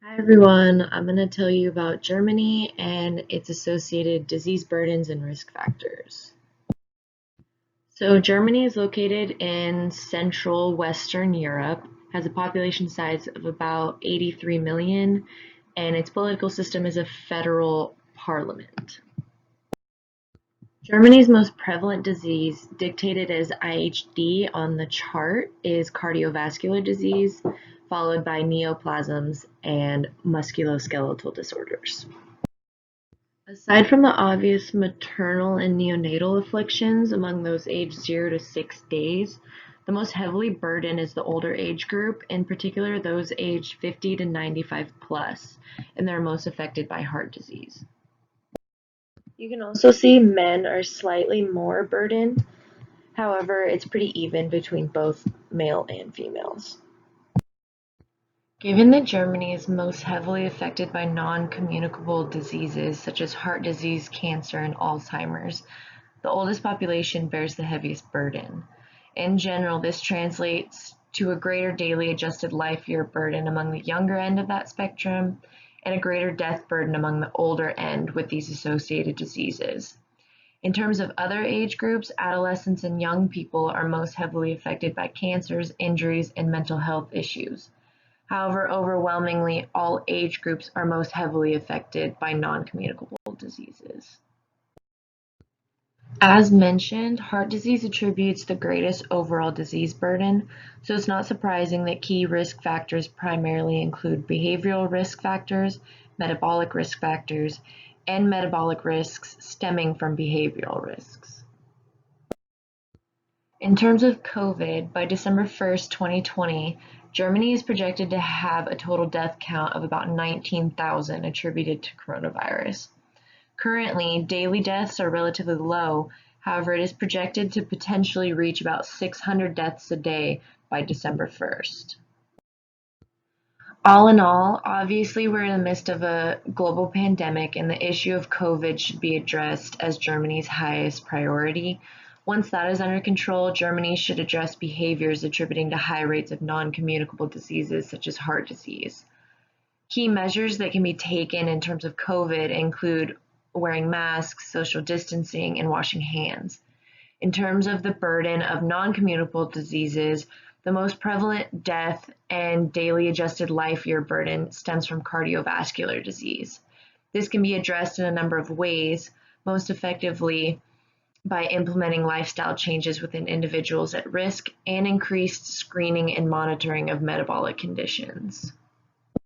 Hi everyone, I'm going to tell you about Germany and its associated disease burdens and risk factors. So Germany is located in central Western Europe, has a population size of about 83 million, and its political system is a federal parliament. Germany's most prevalent disease, dictated as IHD on the chart, is cardiovascular disease, followed by neoplasms and musculoskeletal disorders. Aside from the obvious maternal and neonatal afflictions among those aged 0 to 6 days, the most heavily burdened is the older age group, in particular those aged 50 to 95 plus, and they're most affected by heart disease. You can also see men are slightly more burdened. However, it's pretty even between both male and females. Given that Germany is most heavily affected by non-communicable diseases such as heart disease, cancer, and Alzheimer's, the oldest population bears the heaviest burden. In general, this translates to a greater daily adjusted life year burden among the younger end of that spectrum and a greater death burden among the older end with these associated diseases. In terms of other age groups, adolescents and young people are most heavily affected by cancers, injuries, and mental health issues. However, overwhelmingly, all age groups are most heavily affected by non-communicable diseases. As mentioned, heart disease attributes the greatest overall disease burden, so it's not surprising that key risk factors primarily include behavioral risk factors, metabolic risk factors, and metabolic risks stemming from behavioral risks. In terms of COVID, by December 1st, 2020, Germany is projected to have a total death count of about 19,000 attributed to coronavirus. Currently, daily deaths are relatively low. However, it is projected to potentially reach about 600 deaths a day by December 1st. All in all, obviously we're in the midst of a global pandemic and the issue of COVID should be addressed as Germany's highest priority. Once that is under control, Germany should address behaviors attributing to high rates of non-communicable diseases such as heart disease. Key measures that can be taken in terms of COVID include wearing masks, social distancing, and washing hands. In terms of the burden of non-communicable diseases, the most prevalent death and daily adjusted life year burden stems from cardiovascular disease. This can be addressed in a number of ways, most effectively by implementing lifestyle changes within individuals at risk and increased screening and monitoring of metabolic conditions.